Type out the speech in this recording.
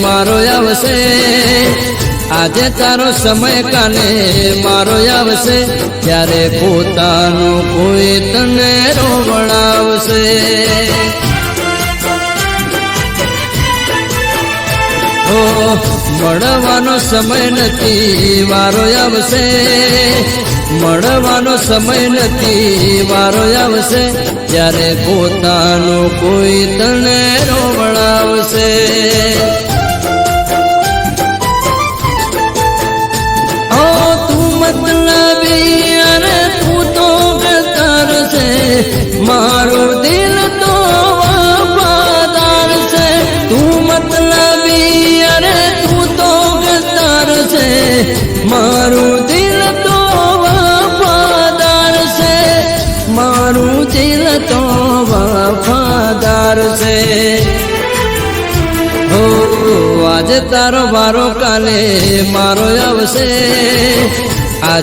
मारो आवशे आजे तारो समय काले मारो आवशे त्यारे पोतानो कोई तने रोवणावशे ओ मळवानो समय नथी वारो आवशे मळवानो समय नथी वारो आवशे त्यारे पोतानो कोई तने रोवणावशे मारो दिल तो वफादार से तू मतलबी अरे तू तो गद्दार से मारो दिल तो वफादार से मारो दिल तो वफादार से हो आज तारो वारो काले मारो आवशे